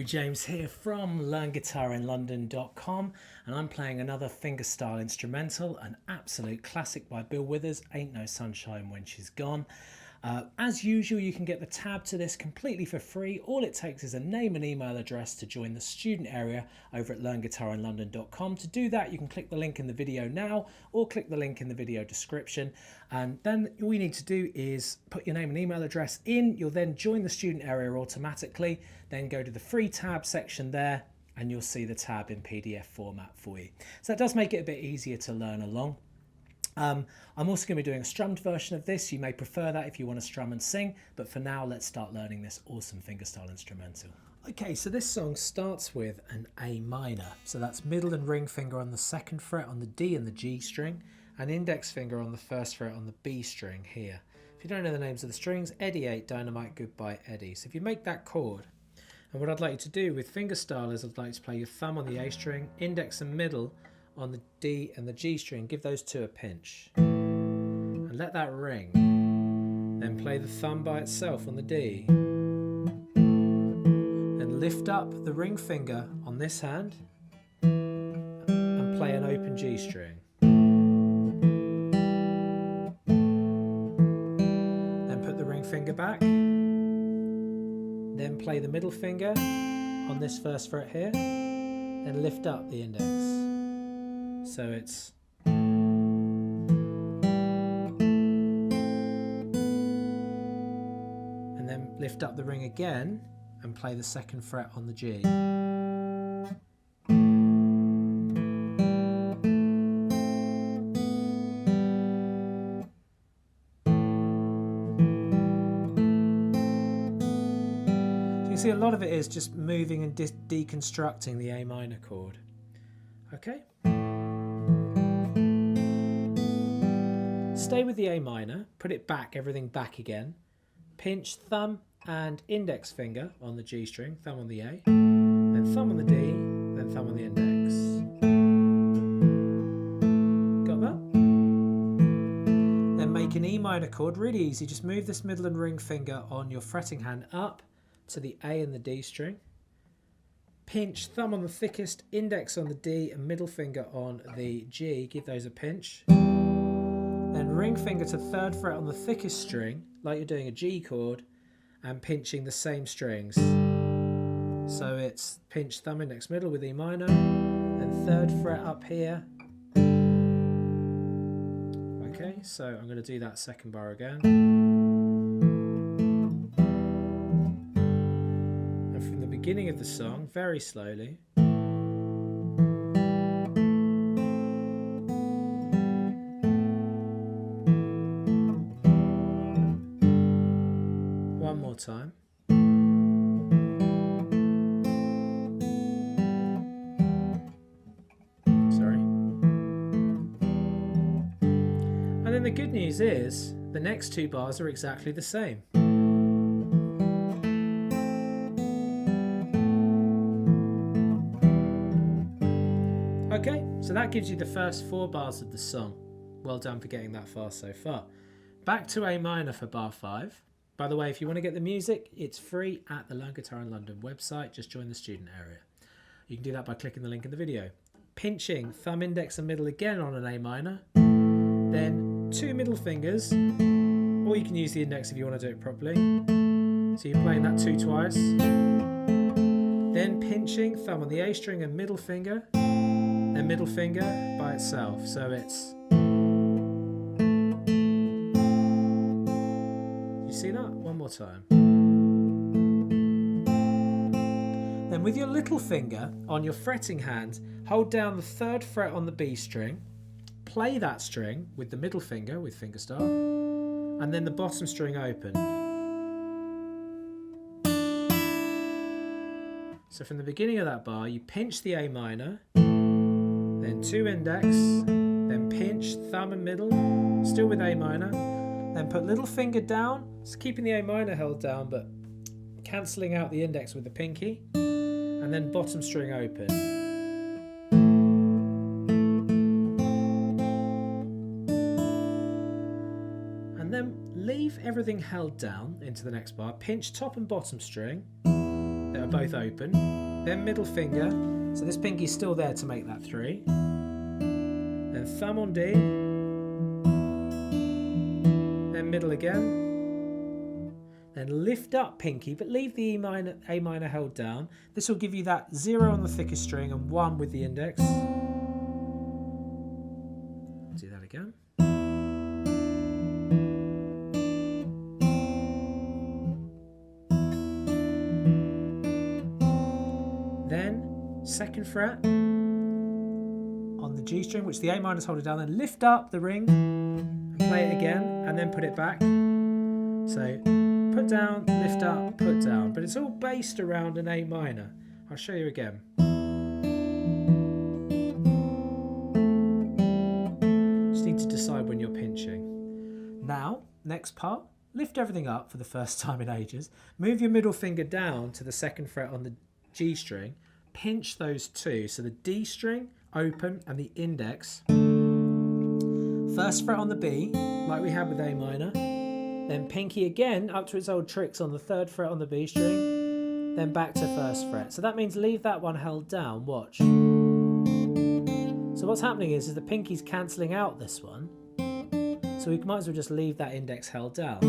Drew James here from LearnGuitarInLondon.com, and I'm playing another fingerstyle instrumental, an absolute classic by Bill Withers, Ain't No Sunshine When She's Gone. As usual, you can get the tab to this completely for free. All it takes is a name and email address to join the student area over at LearnGuitarInLondon.com. To do that, you can click the link in the video now or click the link in the video description. And then all you need to do is put your name and email address in. You'll then join the student area automatically. Then go to the free tab section there and you'll see the tab in PDF format for you. So that does make it a bit easier to learn along. I'm also going to be doing a strummed version of this. You may prefer that if you want to strum and sing, but for now let's start learning this awesome fingerstyle instrumental. Okay, so this song starts with an A minor. So that's middle and ring finger on the second fret on the D and the G string, and index finger on the first fret on the B string here. If you don't know the names of the strings, Eddie 8, Dynamite, Goodbye Eddie. So if you make that chord, and what I'd like you to do with fingerstyle is I'd like you to play your thumb on the A string, index and middle on the D and the G string, give those two a pinch and let that ring. Then play the thumb by itself on the D. Then lift up the ring finger on this hand and play an open G string. Then put the ring finger back. Then play the middle finger on this first fret here and lift up the index. So it's and then lift up the ring again and play the second fret on the G. So you see a lot of it is just moving and deconstructing the A minor chord. Okay? Stay with the A minor, put it back, everything back again. Pinch thumb and index finger on the G string, thumb on the A, then thumb on the D, then thumb on the index. Got that? Then make an E minor chord, really easy. Just move this middle and ring finger on your fretting hand up to the A and the D string. Pinch thumb on the thickest, index on the D, and middle finger on the G. Give those a pinch. Then ring finger to third fret on the thickest string, like you're doing a G chord, and pinching the same strings. So it's pinch thumb, index, middle with E minor, then third fret up here. Okay, so I'm going to do that second bar again. And from the beginning of the song, very slowly. One more time. Sorry. And then the good news is the next two bars are exactly the same. Okay, so that gives you the first 4 bars of the song. Well done for getting that far so far. Back to A minor for bar 5. By the way, if you want to get the music, it's free at the Learn Guitar in London website. Just join the student area. You can do that by clicking the link in the video. Pinching thumb, index and middle again on an A minor. Then 2 middle fingers, or you can use the index if you want to do it properly. So you're playing that 2 twice. Then pinching thumb on the A string and middle finger, then middle finger by itself. So it's... See that? One more time. Then with your little finger on your fretting hand, hold down the third fret on the B string, play that string with the middle finger with fingerstyle, and then the bottom string open. So from the beginning of that bar, you pinch the A minor, then 2 index, then pinch thumb and middle, still with A minor, then put little finger down, it's keeping the A minor held down but cancelling out the index with the pinky, and then bottom string open. And then leave everything held down into the next bar, pinch top and bottom string, that are both open, then middle finger, so this pinky's still there to make that 3, then thumb on D, then middle again, then lift up pinky, but leave the A minor held down. This will give you that 0 on the thickest string and 1 with the index. Do that again. Then 2nd fret on the G string, which the A minor is holding down, then lift up the ring and play it again, and then put it back. So put down, lift up, put down, but it's all based around an A minor. I'll show you again. Just need to decide when you're pinching. Now, next part, lift everything up for the first time in ages. Move your middle finger down to the 2nd fret on the G string, pinch those two, so the D string open and the index. 1st fret on the B, like we had with A minor, then pinky again up to its old tricks on the 3rd fret on the B string, then back to 1st fret. So that means leave that one held down, watch. So what's happening is the pinky's cancelling out this one, so we might as well just leave that index held down.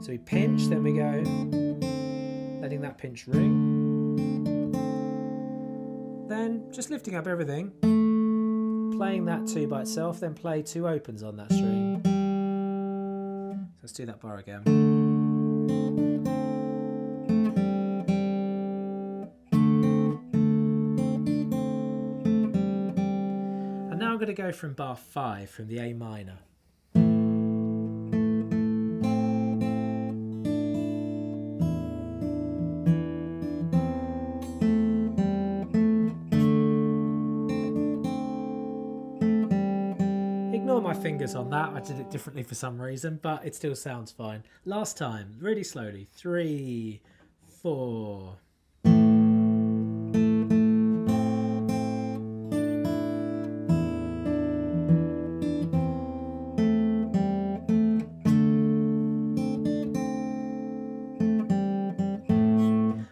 So we pinch, then we go, letting that pinch ring. Then just lifting up everything, playing that 2 by itself, then play 2 opens on that string. So let's do that bar again. And now I'm going to go from bar 5 from the A minor. Ignore my fingers on that, I did it differently for some reason, but it still sounds fine. Last time, really slowly. 3, 4.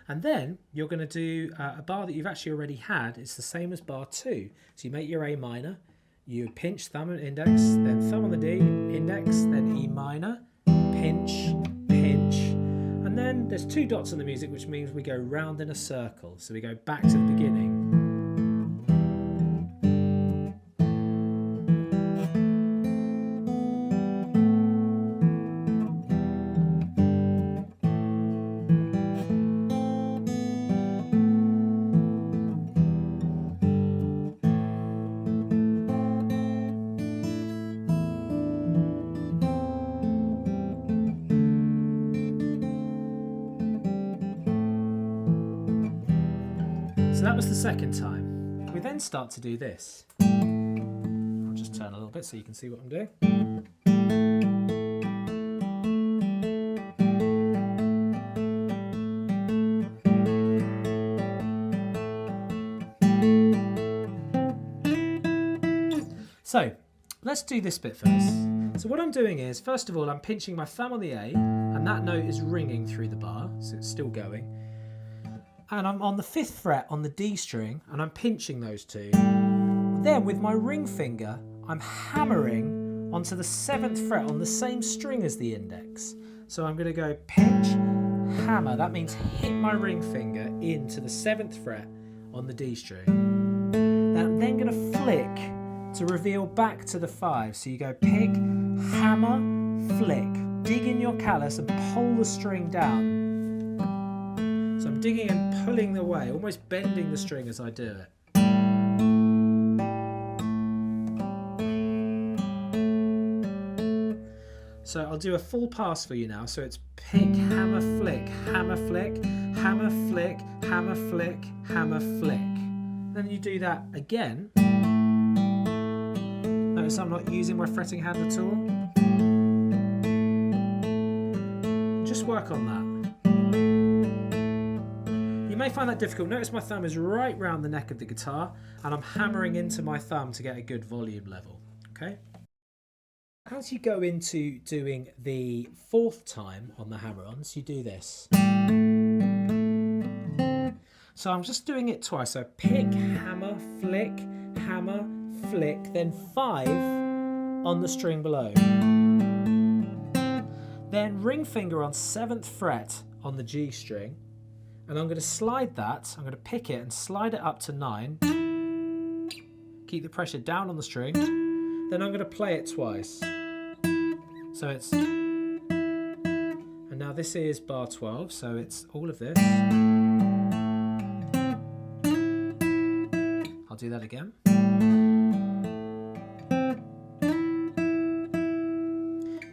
And then you're going to do a bar that you've actually already had. It's the same as bar 2. So you make your A minor, you pinch thumb and index, then thumb on the D, index, then E minor, pinch, pinch, and then there's 2 dots on the music, which means we go round in a circle. So we go back to the beginning. So that was the 2nd time. We then start to do this. I'll just turn a little bit so you can see what I'm doing. So let's do this bit first. So what I'm doing is, first of all, I'm pinching my thumb on the A, and that note is ringing through the bar, so it's still going. And I'm on the 5th fret on the D string, and I'm pinching those 2. Then with my ring finger, I'm hammering onto the 7th fret on the same string as the index. So I'm going to go pinch, hammer. That means hit my ring finger into the 7th fret on the D string. Now I'm then going to flick to reveal back to the 5. So you go pick, hammer, flick. Dig in your callus and pull the string down. So I'm digging and pulling the way, almost bending the string as I do it. So I'll do a full pass for you now. So it's pick, hammer, flick, hammer, flick, hammer, flick, hammer, flick, hammer, flick. Then you do that again. Notice I'm not using my fretting hand at all. Just work on that. You may find that difficult. Notice my thumb is right round the neck of the guitar, and I'm hammering into my thumb to get a good volume level. Okay? As you go into doing the 4th time on the hammer-ons, you do this. So I'm just doing it twice. So pick, hammer, flick, then 5 on the string below. Then ring finger on 7th fret on the G string. And I'm going to slide that, I'm going to pick it and slide it up to 9. Keep the pressure down on the string. Then I'm going to play it twice. So it's... And now this is bar 12, so it's all of this. I'll do that again.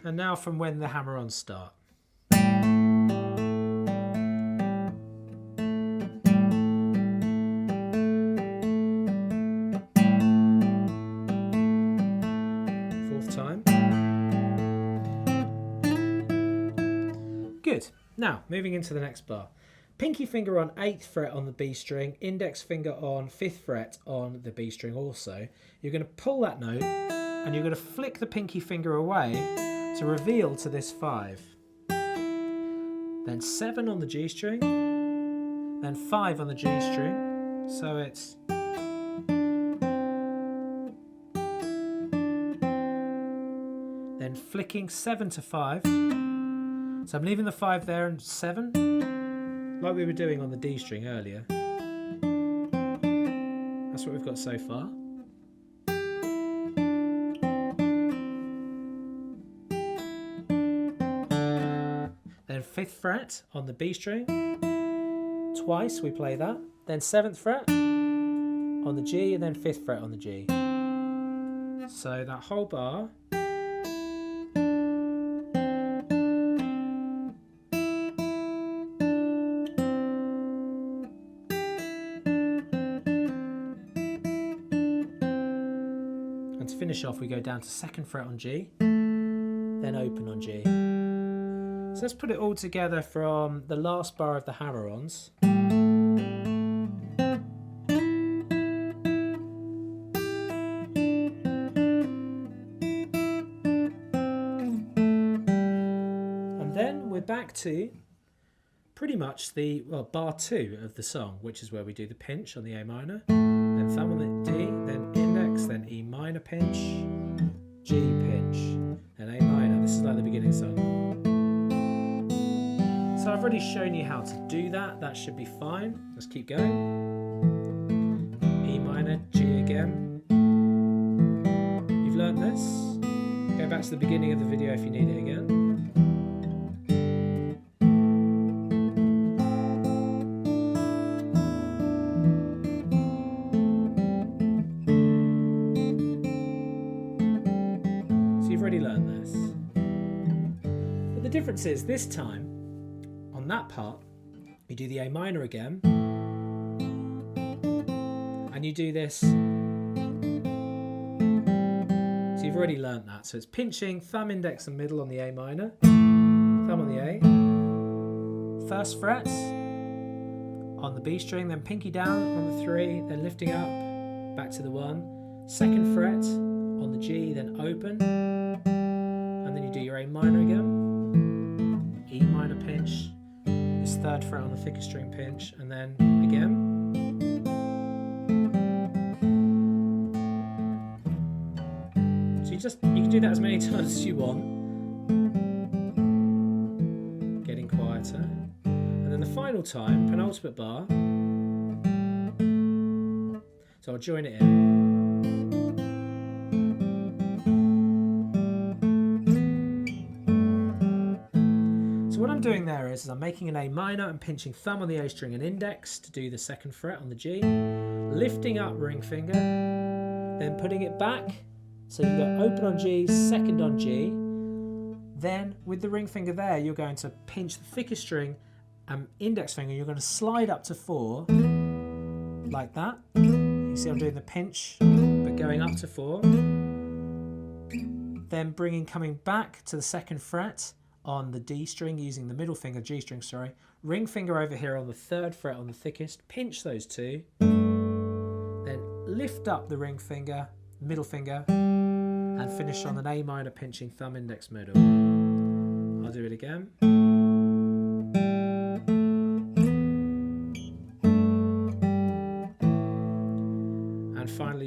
And now from when the hammer-ons start. Fourth time. Good. Now, moving into the next bar. Pinky finger on 8th fret on the B string, index finger on 5th fret on the B string also. You're going to pull that note and you're going to flick the pinky finger away to reveal to this 5. Then 7 on the G string, then 5 on the G string, so it's... Then flicking 7 to 5, so I'm leaving the 5 there and 7, like we were doing on the D string earlier. That's what we've got so far. Then 5th fret on the B string, twice we play that, then 7th fret on the G and then 5th fret on the G. So that whole bar. And to finish off we go down to 2nd fret on G, then open on G. So let's put it all together from the last bar of the hammer-ons. And then we're back to pretty much the, well, bar 2 of the song, which is where we do the pinch on the A minor, then thumb on the D, then index, then E minor pinch, G pinch, and A minor. This is like the beginning song. So I've already shown you how to do that. That should be fine. Let's keep going. E minor, G again. You've learnt this. Go back to the beginning of the video if you need it again. So you've already learnt this. But the difference is this time, on that part, you do the A minor again, and you do this. So you've already learnt that. So it's pinching, thumb, index and middle on the A minor, thumb on the A, 1st fret on the B string, then pinky down on the 3, then lifting up, back to the 1, 2nd fret on the G, then open, and then you do your A minor again, E minor pinch, 3rd fret on the thicker string pinch, and then again. So you can do that as many times as you want. Getting quieter. And then the final time, penultimate bar. So I'll join it in. What I'm doing there is I'm making an A minor and pinching thumb on the A string and index to do the 2nd fret on the G, lifting up ring finger, then putting it back, so you go open on G, 2nd on G, then with the ring finger there you're going to pinch the thicker string and index finger, you're going to slide up to 4, like that. You see I'm doing the pinch, but going up to 4, then coming back to the 2nd fret, on the D string using the middle finger, G string, sorry. Ring finger over here on the 3rd fret on the thickest, pinch those two, then lift up the ring finger, middle finger, and finish on an A minor pinching thumb, index, middle. I'll do it again.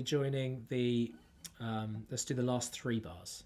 joining the, let's do the last 3 bars.